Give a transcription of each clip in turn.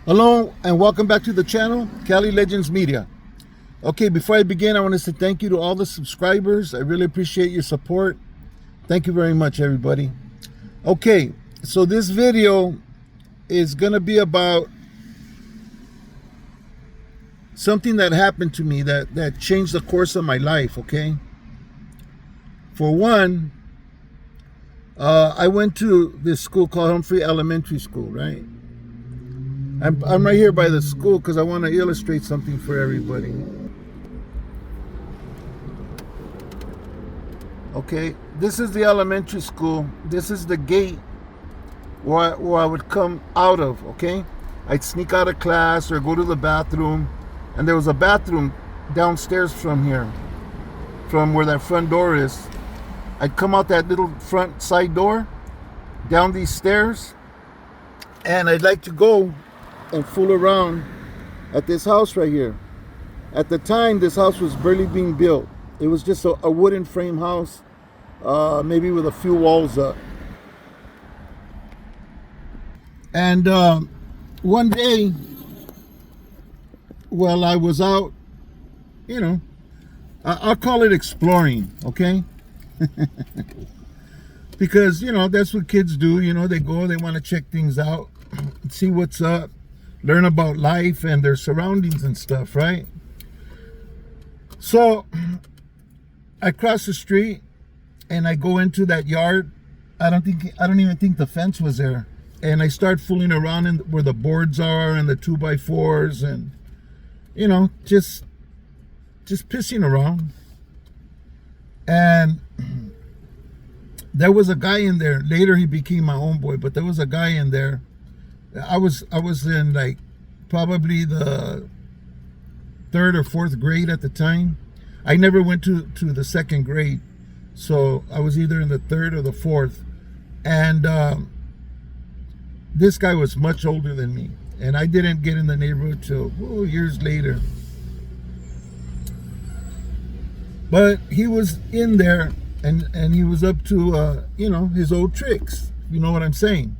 Hello and welcome back to the channel, Cali Legends Media. Okay, before I begin, I want to say thank you to all the subscribers. I really appreciate your support. Thank you very much, everybody. Okay, so this video is going to be about something that happened to me that changed the course of my life, okay? For one, I went to this school called Humphrey Elementary School, right? I'm right here by the school because I want to illustrate something for everybody. Okay, this is the elementary school. This is the gate where I would come out of, okay? I'd sneak out of class or go to the bathroom. And there was a bathroom downstairs from here, from where that front door is. I'd come out that little front side door, down these stairs, and I'd like to go and fool around at this house right here. At the time, this house was barely being built. It was just a wooden frame house, maybe with a few walls up. And one day, while I was out, you know, I'll call it exploring, okay? Because, you know, that's what kids do. You know, they go, they want to check things out, see what's up, learn about life and their surroundings and stuff, right? So I cross the street and I go into that yard. I don't even think the fence was there. And I start fooling around in where the boards are and the 2x4s and, you know, just pissing around. And there was a guy in there. Later he became my homeboy, but there was a guy in there. I was in like probably the 3rd or 4th grade at the time. I never went to the 2nd grade, so I was either in the 3rd or the 4th. And this guy was much older than me, and I didn't get in the neighborhood till years later. But he was in there, and he was up to you know, his old tricks. You know what I'm saying?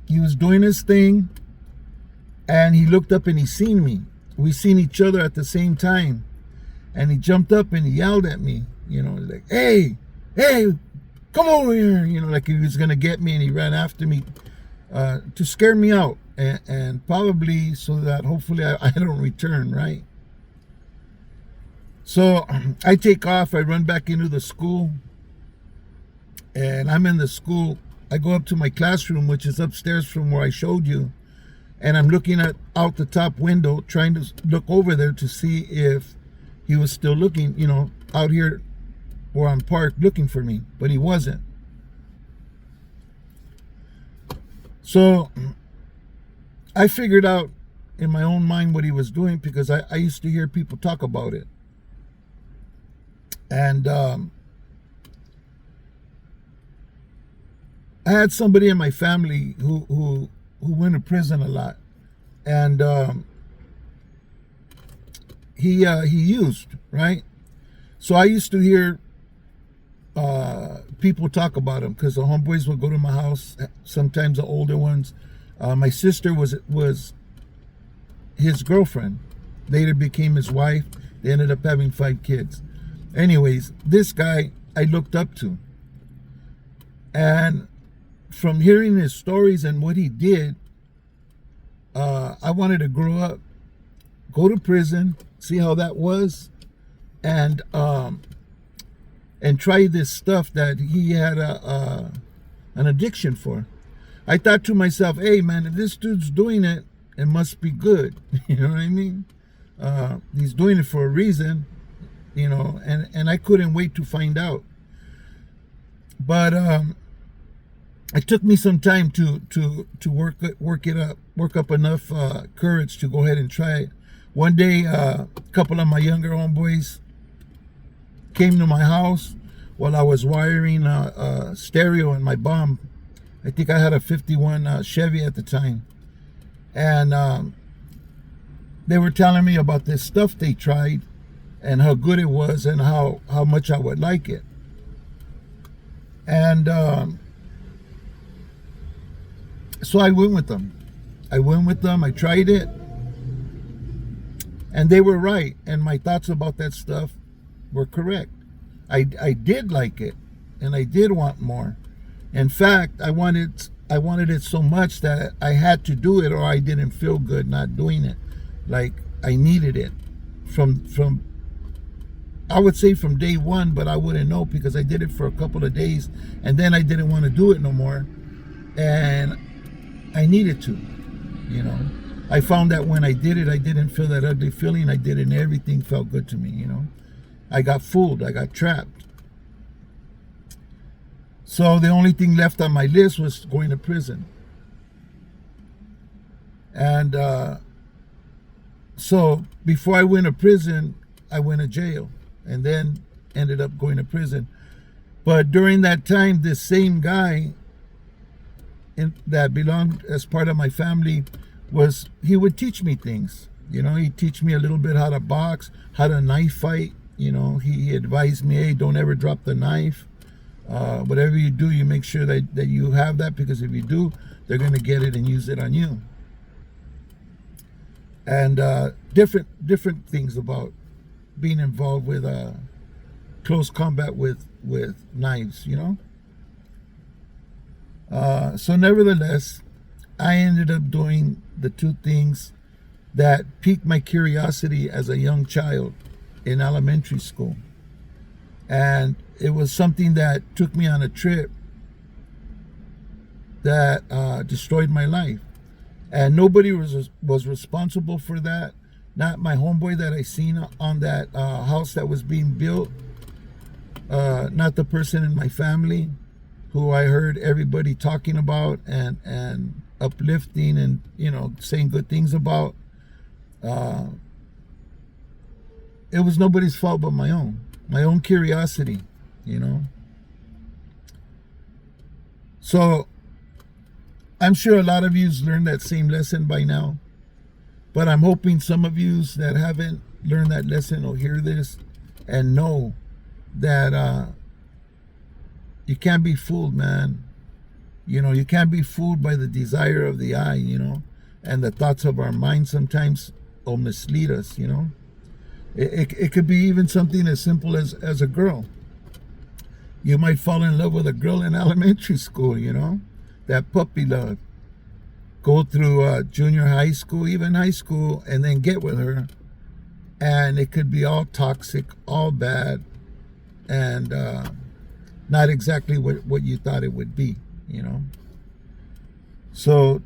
He was doing his thing, and he looked up and he seen me. We seen each other at the same time, and he jumped up and he yelled at me, you know, like, hey, come over here, you know, like he was gonna get me, and he ran after me to scare me out, and probably so that hopefully I don't return, right? So I take off, I run back into the school, and I'm in the school. I go up to my classroom, which is upstairs from where I showed you, and I'm looking out the top window, trying to look over there to see if he was still looking, you know, out here where I'm parked looking for me, but he wasn't. So I figured out in my own mind what he was doing, because I used to hear people talk about it. And I had somebody in my family who went to prison a lot, and he used, right? So I used to hear people talk about him, because the homeboys would go to my house, sometimes the older ones. My sister was his girlfriend, later became his wife. They ended up having 5 kids. Anyways, this guy I looked up to, and from hearing his stories and what he did, I wanted to grow up, go to prison, see how that was, and try this stuff that he had an addiction for. I thought to myself, hey man, if this dude's doing it, it must be good. You know what I mean? He's doing it for a reason, you know, and I couldn't wait to find out. But it took me some time to work up enough courage to go ahead and try it. One day, a couple of my younger homeboys came to my house while I was wiring a stereo in my bomb. I think I had a 51 Chevy at the time, and they were telling me about this stuff they tried and how good it was and how much I would like it. And so I went with them. I went with them, I tried it, and they were right, and my thoughts about that stuff were correct. I did like it, and I did want more. In fact, I wanted it so much that I had to do it, or I didn't feel good not doing it. Like I needed it from I would say from day one, but I wouldn't know because I did it for a couple of days, and then I didn't want to do it no more, and I needed to, you know. I found that when I did it, I didn't feel that ugly feeling. I did it, and everything felt good to me, you know. I got fooled. I got trapped. So the only thing left on my list was going to prison. And so before I went to prison, I went to jail and then ended up going to prison. But during that time, this same guy that belonged as part of my family he would teach me things. You know, he'd teach me a little bit how to box, how to knife fight. You know, he advised me, hey, don't ever drop the knife. Whatever you do, you make sure that you have that, because if you do, they're going to get it and use it on you. And different things about being involved with close combat with knives, you know. So nevertheless, I ended up doing the two things that piqued my curiosity as a young child in elementary school. And it was something that took me on a trip that destroyed my life. And nobody was responsible for that. Not my homeboy that I seen on that house that was being built. Not the person in my family who I heard everybody talking about and uplifting and, you know, saying good things about. It was nobody's fault but my own curiosity, you know. So I'm sure a lot of you's learned that same lesson by now, but I'm hoping some of yous that haven't learned that lesson will hear this and know that you can't be fooled, man. You know, you can't be fooled by the desire of the eye, you know, and the thoughts of our mind sometimes will mislead us, you know. It could be even something as simple as a girl. You might fall in love with a girl in elementary school, you know, that puppy love. Go through junior high school, even high school, and then get with her. And it could be all toxic, all bad, and not exactly what you thought it would be, you know. So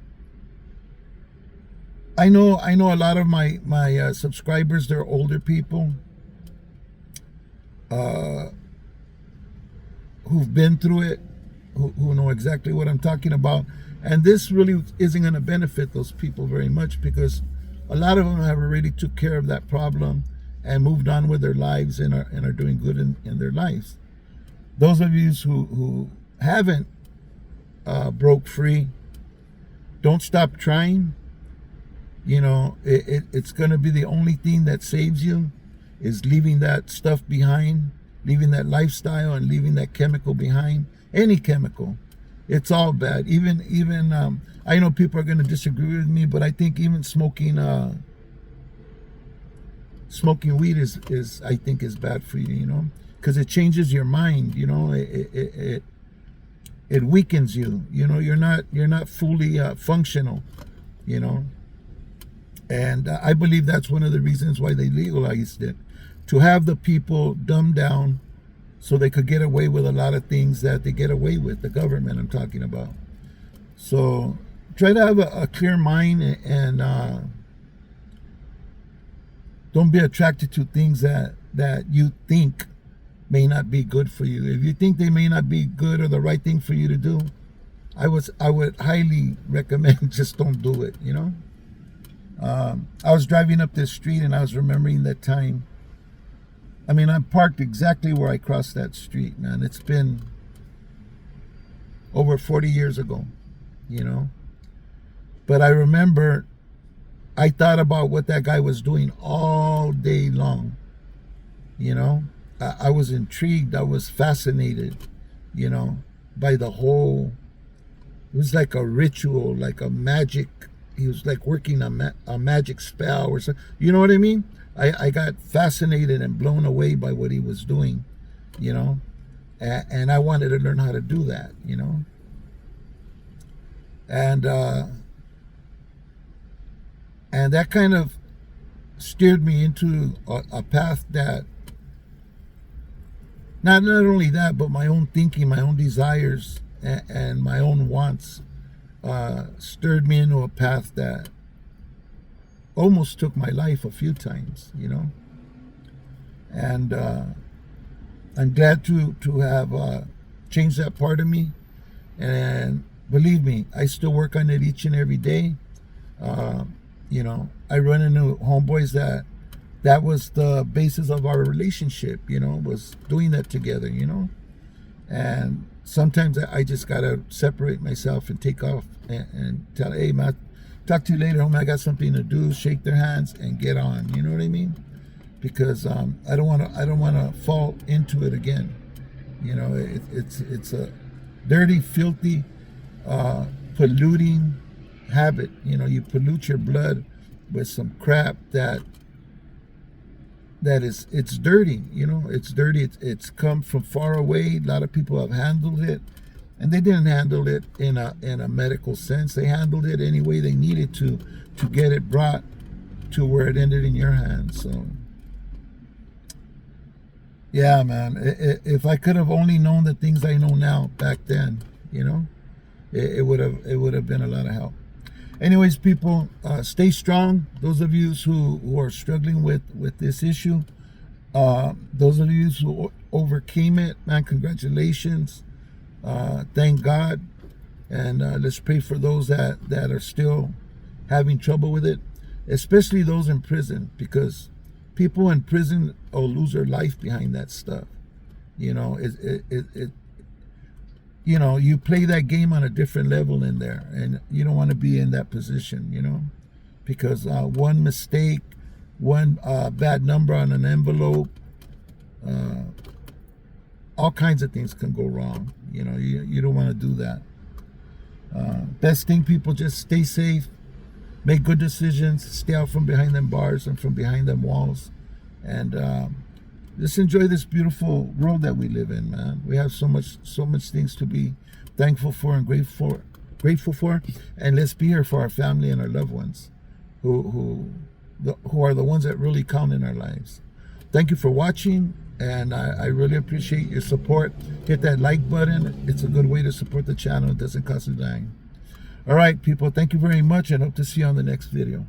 I know a lot of my subscribers, they're older people who've been through it, who know exactly what I'm talking about. And this really isn't going to benefit those people very much, because a lot of them have already took care of that problem and moved on with their lives and are doing good in their lives. Those of you who haven't broke free, don't stop trying. You know, it's going to be the only thing that saves you, is leaving that stuff behind, leaving that lifestyle and leaving that chemical behind. Any chemical, it's all bad. Even I know people are going to disagree with me, but I think even smoking weed is I think is bad for you, you know, because it changes your mind, you know. It weakens you, you know. You're not fully functional, you know. And I believe that's one of the reasons why they legalized it, to have the people dumbed down so they could get away with a lot of things that they get away with, the government I'm talking about. So try to have a clear mind, and don't be attracted to things that you think may not be good for you. If you think they may not be good or the right thing for you to do, I would highly recommend just don't do it, you know. I was driving up this street and I was remembering that time. I mean, I'm parked exactly where I crossed that street, man. It's been over 40 years ago, you know. But I remember, I thought about what that guy was doing all day long, you know. I was intrigued, I was fascinated, you know, by the whole, it was like a ritual, like a magic he was like working a magic spell or something. You know what I mean? I got fascinated and blown away by what he was doing, you know, and I wanted to learn how to do that, you know. And that kind of steered me into a path that, not only that, but my own thinking, my own desires, and my own wants stirred me into a path that almost took my life a few times, you know. And I'm glad to have changed that part of me. And believe me, I still work on it each and every day. You know, I run into homeboys that was the basis of our relationship, you know, was doing that together, you know. And sometimes I just gotta separate myself and take off and tell, hey man, talk to you later, homie, I got something to do, shake their hands and get on, you know what I mean? Because I don't wanna fall into it again. You know, it's a dirty, filthy, polluting habit. You know, you pollute your blood with some crap that it's dirty. You know, it's dirty. It's come from far away. A lot of people have handled it, and they didn't handle it in a medical sense. They handled it any way they needed to get it brought to where it ended in your hands. So yeah, man, if I could have only known the things I know now back then, you know, it would have been a lot of help. Anyways, people, stay strong. Those of you who are struggling with this issue, those of you who overcame it, man, congratulations. Thank God. And let's pray for those that are still having trouble with it, especially those in prison, because people in prison will lose their life behind that stuff. You know, you know, you play that game on a different level in there, and you don't want to be in that position, you know, because one mistake, one bad number on an envelope, all kinds of things can go wrong. You know, you don't want to do that. Best thing, people, just stay safe, make good decisions, stay out from behind them bars and from behind them walls, and just enjoy this beautiful world that we live in, man. We have so much things to be thankful for and grateful for, and let's be here for our family and our loved ones, who are the ones that really count in our lives. Thank you for watching, and I really appreciate your support. Hit that like button. It's a good way to support the channel. It doesn't cost a dime. All right, people, thank you very much, and hope to see you on the next video.